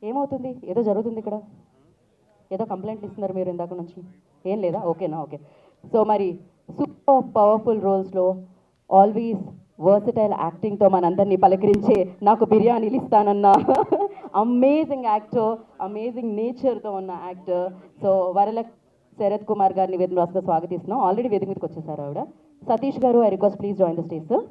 ఏమవుతుంది? ఏదో జరుగుతుంది ఇక్కడ. ఏదో కంప్లైంట్లు ఇస్తున్నారు మీరు ఇందాక నుంచి. ఏం లేదా? ఓకేనా? ఓకే. సో మరి సూపర్ పవర్ఫుల్ రోల్స్లో ఆల్వేస్ వర్సటైల్ యాక్టింగ్తో మనందరినీ పలకరించే నాకు బిర్యానీలు ఇస్తానన్న అమేజింగ్ యాక్టర్, అమేజింగ్ నేచర్తో ఉన్న యాక్టర్. సో శరత్ కుమార్ గారిని వేదిక రాష్ట్ర స్వాగతిస్తున్నాం. ఆల్రెడీ వేదిక మీదకి వచ్చేసారు ఆవిడ. Satish garu, I request please join the stage sir.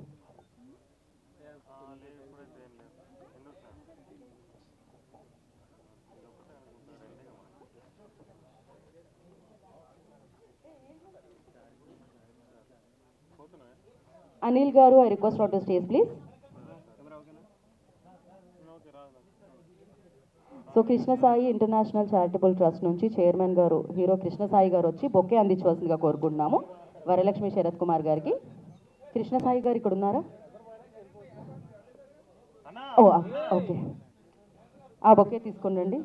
Anil garu, I request on the stage please. So Krishnasai international charitable trust నుంచి చైర్మన్ గారు హీరో కృష్ణసాయి గారు వచ్చి బొకే అందించవలసిందిగా కోరుకుంటున్నాము వరలక్ష్మి శరత్ కుమార్ గారికి. కృష్ణసాయి గారు ఇక్కడ ఉన్నారా? ఓ ఓకే, ఆ బొకే తీసుకుని రండి.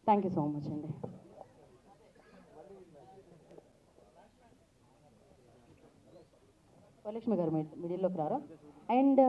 థ్యాంక్ యూ సో మచ్ అండి. వరలక్ష్మి గారు మిడిల్లోకి రారా? And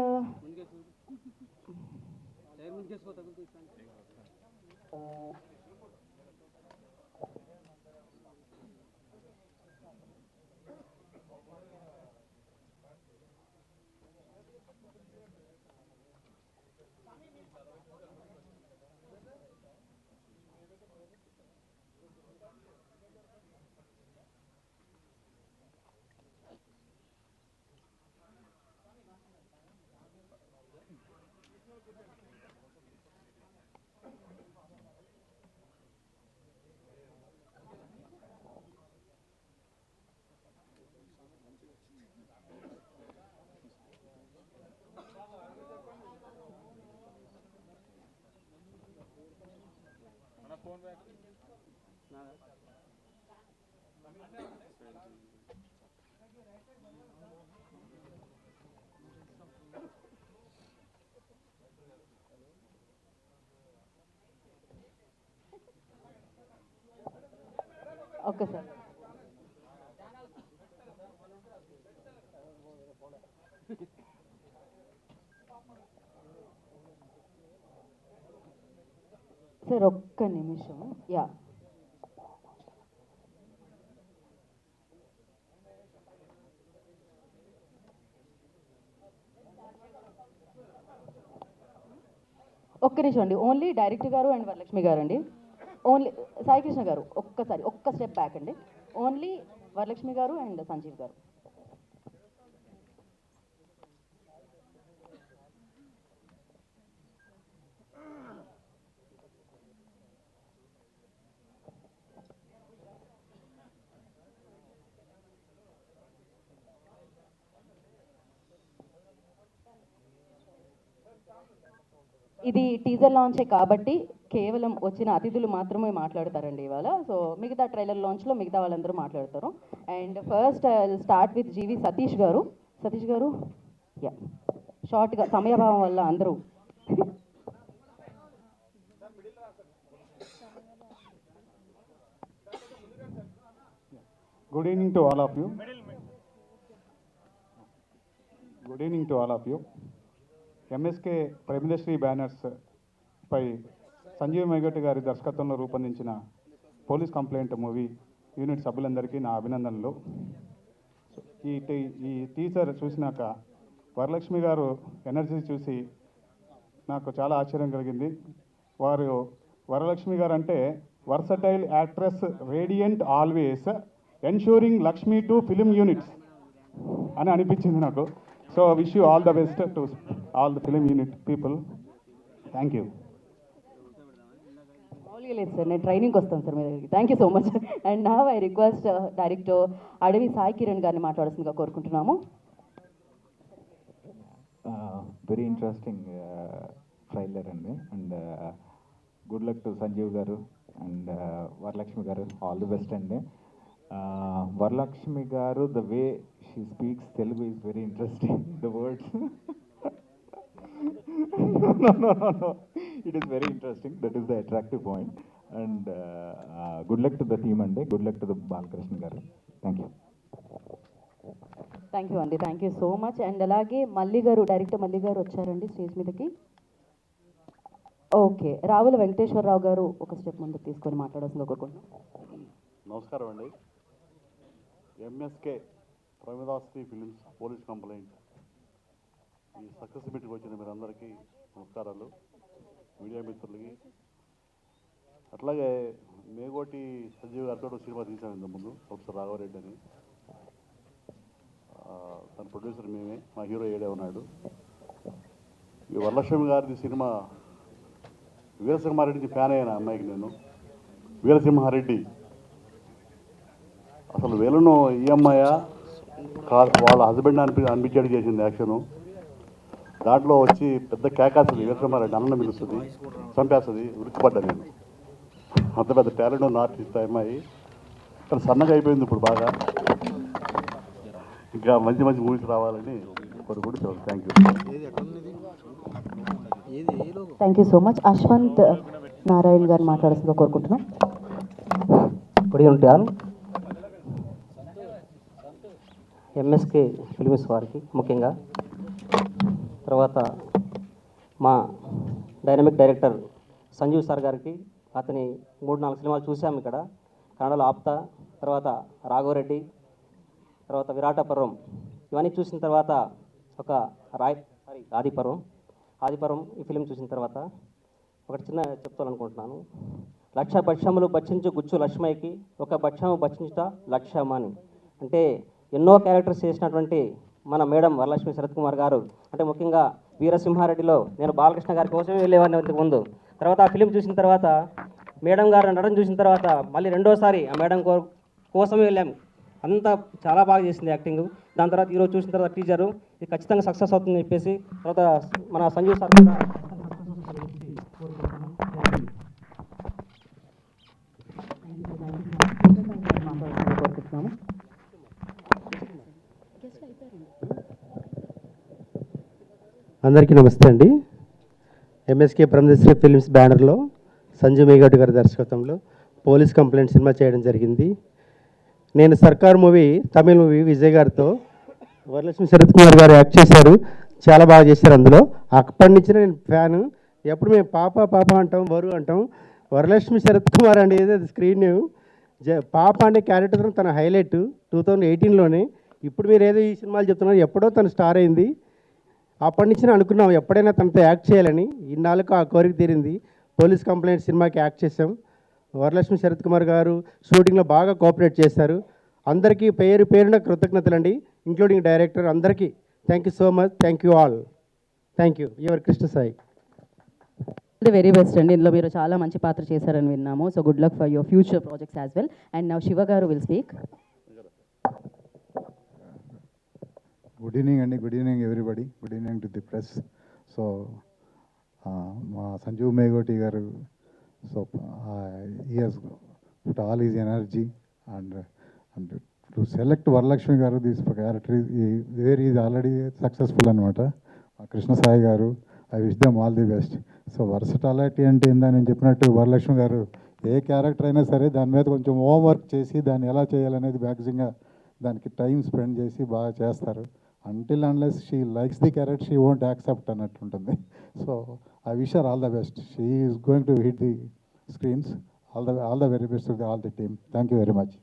okay sir. సార్ ఒక్క నిమిషం. యా, ఒక్క నిమిషం అండి. ఓన్లీ డైరెక్టర్ గారు అండ్ వరలక్ష్మి గారు అండి. ఓన్లీ సాయికృష్ణ గారు ఒక్కసారి ఒక్క స్టెప్ బ్యాక్ అండి. ఓన్లీ వరలక్ష్మి గారు అండ్ సంజీవ్ గారు. ఇది టీజర్ లాంచే కాబట్టి కేవలం వచ్చిన అతిథులు మాత్రమే మాట్లాడతారండి ఇవాళ. సో మిగతా ట్రైలర్ లాంచ్లో మిగతా వాళ్ళందరూ మాట్లాడతారు. అండ్ ఫస్ట్ స్టార్ట్ విత్ జీవి సతీష్ గారు. సతీష్ గారు, యా, షార్ట్గా సమయభావం వల్ల అందరూ. Good evening to all of you. Good evening to all of you. MSK Premadasri banners పై సంజీవ్ మేగట్ గారి దర్శకత్వంలో రూపొందించిన పోలీస్ కంప్లైంట్ మూవీ యూనిట్ సభ్యులందరికీ నా అభినందనలు. ఈ టీజర్ చూసినాక వరలక్ష్మి గారు ఎనర్జీ చూసి నాకు చాలా ఆశ్చర్యం కలిగింది. వారు వరలక్ష్మి గారు అంటే versatile actress, radiant always, ensuring Lakshmi to film units అని అనిపించింది నాకు. So wish you all the best to all the film unit people. Thank you. లేదు సార్, నేను ట్రైనింగ్కి వస్తాను సార్ మీ దగ్గరికి. Thank you so much. And నా I request director Adavi Sai Kiran గారిని మాట్లాడాల్సిందిగా కోరుకుంటున్నాము. వెరీ ఇంట్రెస్టింగ్ ట్రైలర్ అండి. And good luck to Sanjeev garu and Varalakshmi గారు, ఆల్ ది బెస్ట్ అండి. వరలక్ష్మి గారు, the way she speaks Telugu is very interesting, the words. No. It is very interesting. That is the attractive point. And good luck to the team and good luck to the Balakrishna garu. Thank you. Thank you అండి, thank you so much. And అలాగే మల్లి గారు, director మల్లి గారు వచ్చారండి stage మీదకి. Okay, Ravula Venkateswararao గారు ఒక step ముందుకు తీసుకొని మాట్లాడాల్సిందిగా కోరుకుంటున్నాం. నమస్కారం అండి. ఎంఎస్కే ప్రమిదాస్త్రీ ఫిలిమ్స్ పోలీస్ కంప్లైంట్ ఈ సక్సెస్ మీట్కి వచ్చిన మీరందరికీ నమస్కారాలు, మీడియా మిత్రులకి. అట్లాగే మేగోటి సంజీవ్ గారితో సినిమా తీసాను ఇంతకుముందు, ప్రొఫెసర్ రాఘవరెడ్డి అని. తన ప్రొడ్యూసర్ మేమే, మా హీరో ఏడే ఉన్నాడు. ఈ వరలక్ష్మి గారిది సినిమా వీరసింహారెడ్డికి ఫ్యాన్ అయిన అమ్మాయికి నేను. వీరసింహారెడ్డి అసలు వీళ్ళను ఈ అమ్మాయ కాదు, వాళ్ళ హస్బెండ్ అనిపించేది చేసింది యాక్షను. దాంట్లో వచ్చి పెద్ద కేకాస్తుంది, వీరసింహారెడ్డి అన్నం పిలుస్తుంది, చంపేస్తుంది. ఉరికిపడ్డా నేను. అంత పెద్ద టాలెంట్ ఉన్న ఆర్టిస్ట్ అమ్మాయి, కానీ సన్నగా అయిపోయింది ఇప్పుడు బాగా. ఇంకా మంచి మంచి మూవీస్ రావాలని కోరుకుంటూ thank you. Thank you so much. Ashwanth Narayan garu మాట్లాడాల్సిందిగా కోరుకుంటున్నాం. Good evening to all. MSK films వారికి ముఖ్యంగా, తర్వాత మా డైనమిక్ డైరెక్టర్ సంజీవ్ సార్ గారికి, అతని 3-4 సినిమాలు చూసాము ఇక్కడ. కన్నడలో ఆప్తా, తర్వాత రాఘవరెడ్డి, తర్వాత విరాటపురం, ఇవన్నీ చూసిన తర్వాత ఒక ఆదిపర్వం ఈ ఫిలిం చూసిన తర్వాత ఒకటి చిన్న చెప్తాలనుకుంటున్నాను. లక్ష భక్ష్యములు భక్షించు గుచ్చు లక్ష్మయ్యకి ఒక భక్ష్యము భక్షించుట లక్ష్యమని. అంటే ఎన్నో క్యారెక్టర్స్ చేసినటువంటి మన మేడం వరలక్ష్మి శరత్ కుమార్ గారు, అంటే ముఖ్యంగా వీరసింహారెడ్డిలో నేను బాలకృష్ణ గారి కోసమే వెళ్ళేవాడిని ఇంతకు ముందు. తర్వాత ఆ ఫిలిం చూసిన తర్వాత మేడం గారు నడడం చూసిన తర్వాత మళ్ళీ రెండోసారి ఆ మేడం కోసమే వెళ్ళాము. అంతా చాలా బాగా చేసింది యాక్టింగ్. దాని తర్వాత ఈరోజు చూసిన తర్వాత టీచరు ఇది ఖచ్చితంగా సక్సెస్ అవుతుందని చెప్పేసి, తర్వాత మన సంజీవ్ సార్ కూడా అందరికీ నమస్తే అండి. ఎంఎస్కే ప్రమిదాస్త్రీ ఫిల్మ్స్ బ్యానర్లో సంజయ్ మేఘాటి గారి దర్శకత్వంలో పోలీస్ కంప్లైంట్ సినిమా చేయడం జరిగింది. నేను సర్కార్ మూవీ, తమిళ్ మూవీ విజయ్ గారితో వరలక్ష్మి శరత్ కుమార్ గారు యాక్ట్ చేశారు, చాలా బాగా చేశారు. అందులో అప్పటి నుంచి నేను ఫ్యాను. ఎప్పుడు మేము పాప అంటాం, వరు అంటాం. వరలక్ష్మి శరత్ కుమార్ అనేది అది స్క్రీన్ పాప అనే క్యారెక్టర్ తన హైలైట్ 2018లోనే. ఇప్పుడు మీరు ఏదో ఈ సినిమాలు చెప్తున్నారు, ఎప్పుడో తను స్టార్ అయింది. అప్పటి నుంచి అనుకున్నాం ఎప్పుడైనా తనతో యాక్ట్ చేయాలని. ఇన్నాళ్ళకు ఆ కోరిక తీరింది. పోలీస్ కంప్లైంట్ సినిమాకి యాక్ట్ చేసాం. వరలక్ష్మి శరత్ కుమార్ గారు షూటింగ్లో బాగా కోఆపరేట్ చేశారు. అందరికీ పేరున కృతజ్ఞతలండి, ఇంక్లూడింగ్ డైరెక్టర్ అందరికీ. Thank you so much. Thank you all. Thank you. Your Krishna Sai. The very best అండి. ఇందులో మీరు చాలా మంచి పాత్ర చేశారని విన్నాము. So good luck for your future projects as well. And now Shiva గారు విల్ స్పీక్. గుడ్ ఈవినింగ్ అండి. Good evening everybody. Good evening to the press. So మా సంజీవ్ మేఘోటి గారు, so he has put all his energy and to select Varalakshmi గారు this character where he is already successful అనమాట. కృష్ణ సాయి గారు, I wish them all the best. So versatility అంటే ఏందని నేను చెప్పినట్టు వరలక్ష్మి గారు ఏ క్యారెక్టర్ అయినా సరే దాని మీద కొంచెం హోంవర్క్ చేసి దాన్ని ఎలా చేయాలనేది మ్యాక్సిమంగా దానికి టైం స్పెండ్ చేసి బాగా చేస్తారు. until unless she likes the character, she won't accept అన్నట్టు ఉంటుంది. So I wish her all the best. She is going to hit the screens. All the very best to all the team. Thank you very much.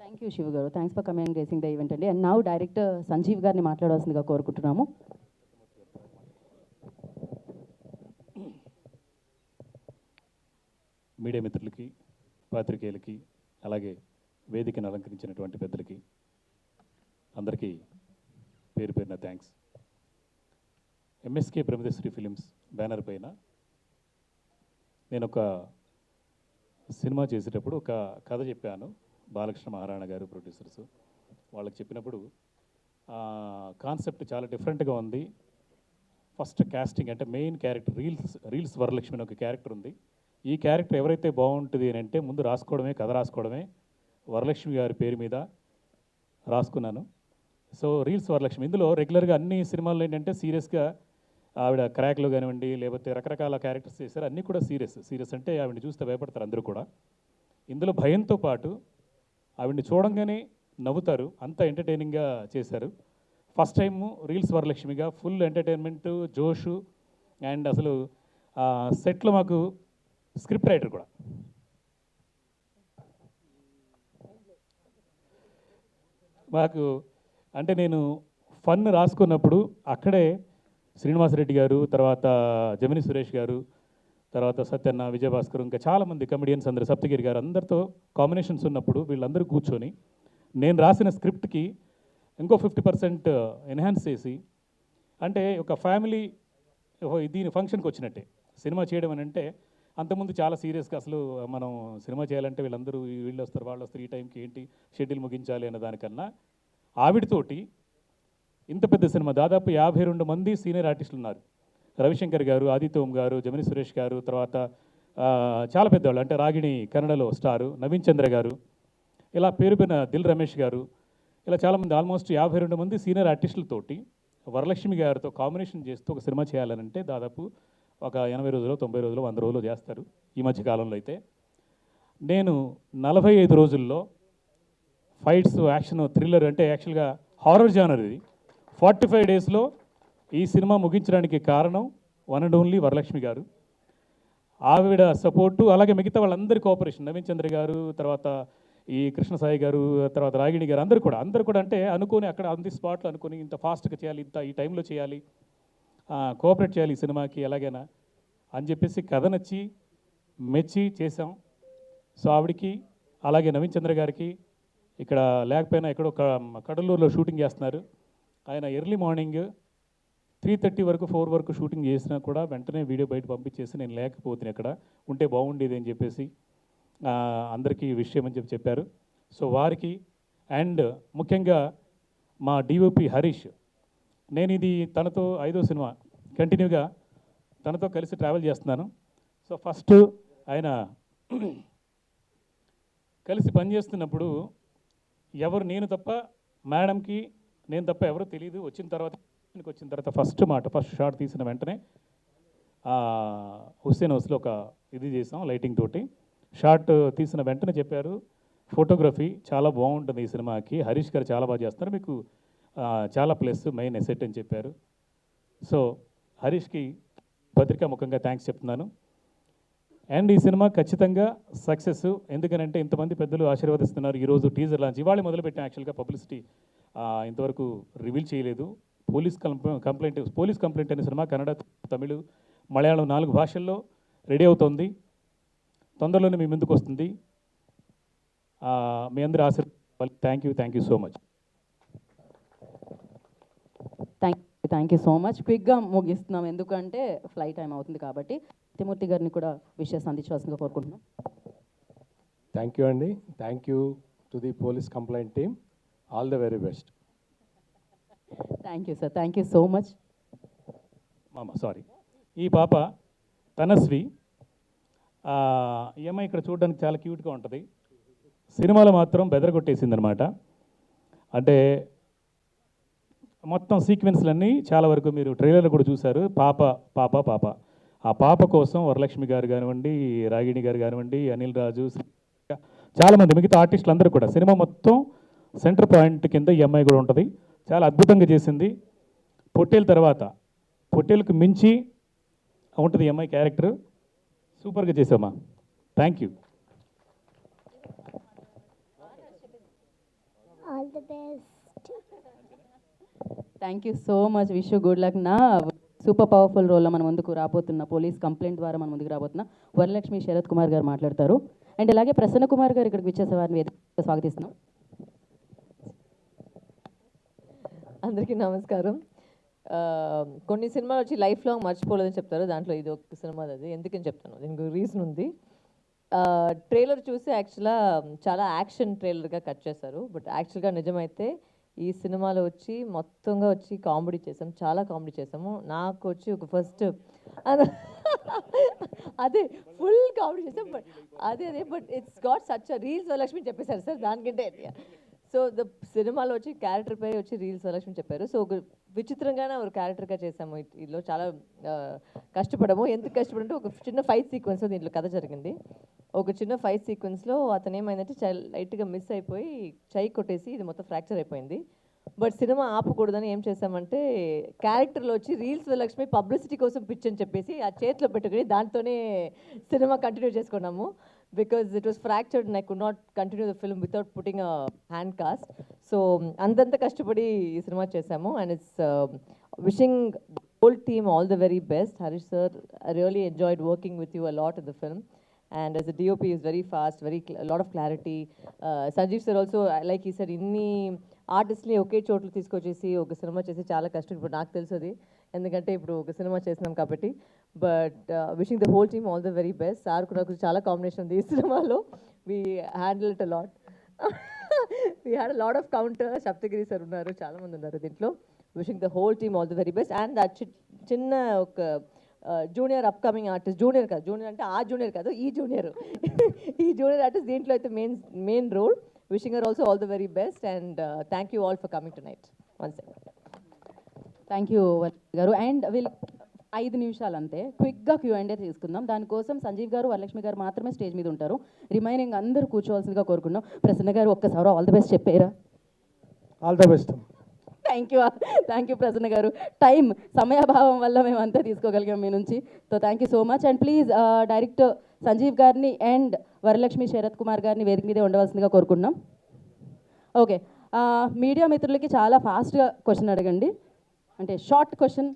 Thank you Shiva garu. Thanks for coming and gracing the event అండి. And now director Sanjeev గారిని మాట్లాడాల్సిందిగా కోరుకుంటున్నాము. Media మిత్రులకి, పాత్రికేయులకి, అలాగే వేదికను అలంకరించినటువంటి పెద్దలకి అందరికీ పేరు పేరున థ్యాంక్స్. ఎంఎస్కే ప్రమిదాస్త్రీ ఫిలిమ్స్ బ్యానర్ పైన నేను ఒక సినిమా చేసేటప్పుడు ఒక కథ చెప్పాను. బాలకృష్ణ మహారాణా గారు ప్రొడ్యూసర్స్ వాళ్ళకి చెప్పినప్పుడు కాన్సెప్ట్ చాలా డిఫరెంట్గా ఉంది. ఫస్ట్ కాస్టింగ్ అంటే మెయిన్ క్యారెక్టర్ రీల్స్ వరలక్ష్మి అని ఒక క్యారెక్టర్ ఉంది. ఈ క్యారెక్టర్ ఎవరైతే బాగుంటుంది అని అంటే ముందు రాసుకోవడమే, కథ రాసుకోవడమే, వరలక్ష్మి గారి పేరు మీద రాసుకున్నాను. సో రీల్స్ వరలక్ష్మి ఇందులో రెగ్యులర్గా అన్ని సినిమాల్లో ఏంటంటే సీరియస్గా ఆవిడ క్రాక్లో కానివ్వండి, లేకపోతే రకరకాల క్యారెక్టర్స్ చేశారు. అన్నీ కూడా సీరియస్ అంటే ఆవిడని చూస్తే భయపడతారు అందరూ కూడా. ఇందులో భయంతో పాటు ఆవిడని చూడంగానే నవ్వుతారు, అంత ఎంటర్టైనింగ్గా చేశారు. ఫస్ట్ టైము రీల్స్ వరలక్ష్మిగా ఫుల్ ఎంటర్టైన్మెంట్, జోషు, అండ్ అసలు సెట్లో మాకు స్క్రిప్ట్ రైటర్ కూడా మాకు అంటే నేను ఫన్ రాసుకున్నప్పుడు అక్కడే శ్రీనివాసరెడ్డి గారు, తర్వాత జమిని సురేష్ గారు, తర్వాత సత్యన్న, విజయభాస్కర్, ఇంకా చాలామంది కమెడియన్స్ అందరూ, సప్తగిరి గారు, అందరితో కాంబినేషన్స్ ఉన్నప్పుడు వీళ్ళందరూ కూర్చొని నేను రాసిన స్క్రిప్ట్కి ఇంకో 50% ఎన్హాన్స్ చేసి, అంటే ఒక ఫ్యామిలీ దీని ఫంక్షన్కి వచ్చినట్టే సినిమా చేయడం అని అంటే, అంతకుముందు చాలా సీరియస్గా అసలు మనం సినిమా చేయాలంటే వీళ్ళందరూ వీళ్ళు వస్తారు, వాళ్ళు వస్తారు, ఈ టైంకి ఏంటి షెడ్యూల్ ముగించాలి అనే దానికన్నా ఆవిడతోటి ఇంత పెద్ద సినిమా దాదాపు 52 మంది సీనియర్ ఆర్టిస్టులు ఉన్నారు. రవిశంకర్ గారు, ఆదిత్యం గారు, జమిని సురేష్ గారు, తర్వాత చాలా పెద్దవాళ్ళు అంటే రాగిణి కన్నడలో స్టారు, నవీన్ చంద్ర గారు, ఇలా పేరుపైన దిల్ రమేష్ గారు, ఇలా చాలామంది ఆల్మోస్ట్ 52 మంది సీనియర్ ఆర్టిస్టులతోటి వరలక్ష్మి గారితో కాంబినేషన్ చేస్తూ ఒక సినిమా చేయాలనంటే దాదాపు ఒక 80 రోజులు, 90 రోజులు, 100 రోజులు చేస్తారు ఈ మధ్య కాలంలో అయితే. నేను 45 రోజుల్లో ఫైట్స్, యాక్షన్, థ్రిల్లర్ అంటే యాక్చువల్గా హారర్ జానర్ ఇది 45 డేస్లో ఈ సినిమా ముగించడానికి కారణం వన్ అండ్ ఓన్లీ వరలక్ష్మి గారు. ఆవిడ సపోర్టు, అలాగే మిగతా వాళ్ళందరి కోఆపరేషన్, నవీన్ చంద్ర గారు, తర్వాత ఈ కృష్ణసాయి గారు, తర్వాత రాగిణి గారు, అందరూ కూడా అంటే అనుకొని అక్కడ ఆన్ ది స్పాట్లో అనుకొని ఇంత ఫాస్ట్గా చేయాలి, ఇంత ఈ టైంలో చేయాలి, కోఆపరేట్ చేయాలి ఈ సినిమాకి ఎలాగైనా అని చెప్పేసి కథ నచ్చి మెచ్చి చేసాం. సో ఆవిడికి, అలాగే నవీన్ చంద్ర గారికి ఇక్కడ లేకపోయినా ఎక్కడో కడలూరులో షూటింగ్ చేస్తున్నారు. ఆయన ఎర్లీ మార్నింగ్ 3:30 వరకు 4 వరకు షూటింగ్ చేసినా కూడా వెంటనే వీడియో బయట పంపించేసి నేను లేకపోతున్నాను, ఎక్కడ ఉంటే బాగుండేది అని చెప్పేసి అందరికీ విషయం అని చెప్పారు. సో వారికి, అండ్ ముఖ్యంగా మా డిఓపి హరీష్, నేను ఇది తనతో 5వ సినిమా కంటిన్యూగా తనతో కలిసి ట్రావెల్ చేస్తున్నాను. సో ఫస్ట్ ఆయన కలిసి పనిచేస్తున్నప్పుడు ఎవరు నేను తప్ప, మేడంకి నేను తప్ప ఎవరో తెలియదు. వచ్చిన తర్వాత ఫస్ట్ షాట్ తీసిన వెంటనే హుస్సేన్ హౌస్లో ఒక ఇది చేసాం లైటింగ్ తోటి. షాట్ తీసిన వెంటనే చెప్పారు, ఫోటోగ్రఫీ చాలా బాగుంటుంది ఈ సినిమాకి, హరీష్ గారు చాలా బాగా చేస్తున్నారు, మీకు చాలా ప్లస్ మెయిన్ ఎసెట్ అని చెప్పారు. సో హరీష్కి పత్రికా ముఖంగా థ్యాంక్స్ చెప్తున్నాను. అండ్ ఈ సినిమా ఖచ్చితంగా సక్సెస్, ఎందుకనంటే ఇంతమంది పెద్దలు ఆశీర్వదిస్తున్నారు. ఈరోజు టీజర్ లాంచ్ ఇవాళ మొదలుపెట్టిన, యాక్చువల్గా పబ్లిసిటీ ఇంతవరకు రివీల్ చేయలేదు. పోలీస్ కంప్లైంట్ అనే సినిమా కన్నడ, తమిళ్, మలయాళం 4 భాషల్లో రెడీ అవుతోంది. తొందరలోనే మీ ముందుకు వస్తుంది. మీ అందరి ఆశీర్వాదాలు. Thank you so much. Thank you so much. క్విక్గా ముగిస్తున్నాం, ఎందుకంటే ఫ్లైట్ టైం అవుతుంది కాబట్టి. తిమూర్తి గారిని కూడా విషయాలు అందించవలసిందిగా కోరుకుంటున్నాం. థ్యాంక్ యూ అండి. Thank you to the police complaint team. All the very best. Thank you sir. Thank you so much. Sorry, ఈ పాప తనశ్రీ, ఈ అమ్మాయి ఇక్కడ చూడడానికి చాలా క్యూట్గా ఉంటుంది, సినిమాలో మాత్రం బెదరగొట్టేసింది అనమాట. అంటే మొత్తం సీక్వెన్స్లన్నీ చాలా వరకు మీరు ట్రైలర్లో కూడా చూశారు. పాప ఆ పాప కోసం వరలక్ష్మి గారు కానివ్వండి, రాగిణి గారు కానివ్వండి, అనిల్ రాజు, చాలామంది మిగతా ఆర్టిస్టులు అందరూ కూడా సినిమా మొత్తం సెంటర్ పాయింట్ కింద ఈ అమ్మాయి కూడా ఉంటుంది. చాలా అద్భుతంగా చేసింది. పొట్టేలకు మించి ఉంటుంది ఈ అమ్మాయి క్యారెక్టర్. సూపర్గా చేసామా. Thank you. Thank you so much. Wish you good luck. నా సూపర్ పవర్ఫుల్ రోల్లో మన ముందుకు రాబోతున్న, పోలీస్ కంప్లైంట్ ద్వారా మన ముందుకు రాబోతున్న వరలక్ష్మి శరత్ కుమార్ గారు మాట్లాడతారు. అండ్ అలాగే ప్రసన్న కుమార్ గారు ఇక్కడికి విచ్చేసే వారిని స్వాగతిస్తున్నాం. అందరికీ నమస్కారం. కొన్ని సినిమాలు వచ్చి లైఫ్ లాంగ్ మర్చిపోలేదని చెప్తారు, దాంట్లో ఇది ఒక సినిమా. అది ఎందుకని చెప్తాను, దీనికి రీజన్ ఉంది. ట్రైలర్ చూసి యాక్చువల్గా చాలా యాక్షన్ ట్రైలర్గా కట్ చేశారు, బట్ యాక్చువల్గా నిజమైతే ఈ సినిమాలో వచ్చి మొత్తంగా వచ్చి కామెడీ చేసాం, చాలా కామెడీ చేసాము. నాకు వచ్చి ఒక ఫస్ట్ అదే ఫుల్ కామెడీ చేసాం, but but it's got such reels Varalakshmi చెప్పేశారు సార్, దానికంటే. సో ద సినిమాలో వచ్చి క్యారెక్టర్ పేరు వచ్చి రీల్స్ వరలక్ష్మి చెప్పారు. సో ఒక విచిత్రంగానే ఒక క్యారెక్టర్గా చేసాము. ఇందులో చాలా కష్టపడము. ఎందుకు కష్టపడంటే ఒక చిన్న ఫైట్ సీక్వెన్స్ దీంట్లో కథ జరిగింది. ఒక చిన్న ఫైట్ సీక్వెన్స్లో అతను ఏమైందంటే లైట్గా మిస్ అయిపోయి చెయ్యి కొట్టేసి ఇది మొత్తం ఫ్రాక్చర్ అయిపోయింది. బట్ సినిమా ఆపకూడదని ఏం చేసామంటే క్యారెక్టర్లో వచ్చి రీల్స్ వరలక్ష్మి పబ్లిసిటీ కోసం పిచ్ అని చెప్పేసి ఆ చేతిలో పెట్టుకుని దాంతోనే సినిమా కంటిన్యూ చేసుకున్నాము. Because it was fractured and I could not continue the film without putting a hand cost. So అంతంత కష్టపడి ఈ సినిమా చేశాము. And it's wishing whole team all the very best. Harish sir, I really enjoyed working with you a lot in the film. And as a DOP is very fast, a lot of clarity. Sanjeev sir also, like he said, inni ఆర్టిస్ట్ని ఒకే చోట్ల తీసుకొచ్చేసి ఒక cinema చేసి చాలా కష్టం. ఇప్పుడు నాకు తెలుసు అది, ఎందుకంటే ఇప్పుడు ఒక సినిమా చేసినాం కాబట్టి. But wishing the whole team all the very best. Sir కూడా నాకు చాలా కాంబినేషన్ ఉంది ఈ సినిమాలో. We handle it a lot. We had a lot of counter. Saptagiri sir ఉన్నారు, చాలామంది ఉన్నారు దీంట్లో. Wishing the whole team all the very best. And చిన్న ఒక జూనియర్ అప్కమింగ్ ఆర్టిస్ట్, జూనియర్ కాదు, జూనియర్ అంటే ఆ జూనియర్ కాదు, ఈ జూనియర్ ఈ జూనియర్ ఆర్టిస్ట్ దీంట్లో అయితే main role. Wishing her also all the very best. And thank you all for coming tonight once again. Thank you garu. And వీళ్ళు 5 నిమిషాలు అంతే, క్విక్గా Q&A తీసుకుందాం. దానికోసం సంజీవ్ గారు, వరలక్ష్మి గారు మాత్రమే స్టేజ్ మీద ఉంటారు. రిమైనింగ్ అందరూ కూర్చోవాల్సిందిగా కోరుకున్నాం. ప్రసన్న గారు ఒక్కసారి ఆల్ ది బెస్ట్ చెప్పారా? All the best. Thank you Prasanna garu. సమయాభావం వల్ల మేము అంతా తీసుకోగలిగాం మీ నుంచి. So thank you so much. And please director Sanjeev గారిని అండ్ వరలక్ష్మి శరత్ కుమార్ గారిని వేదిక మీదే ఉండవలసిందిగా కోరుకుంటున్నాం. ఓకే, మీడియా మిత్రులకి చాలా ఫాస్ట్గా క్వశ్చన్ అడగండి, అంటే షార్ట్ క్వశ్చన్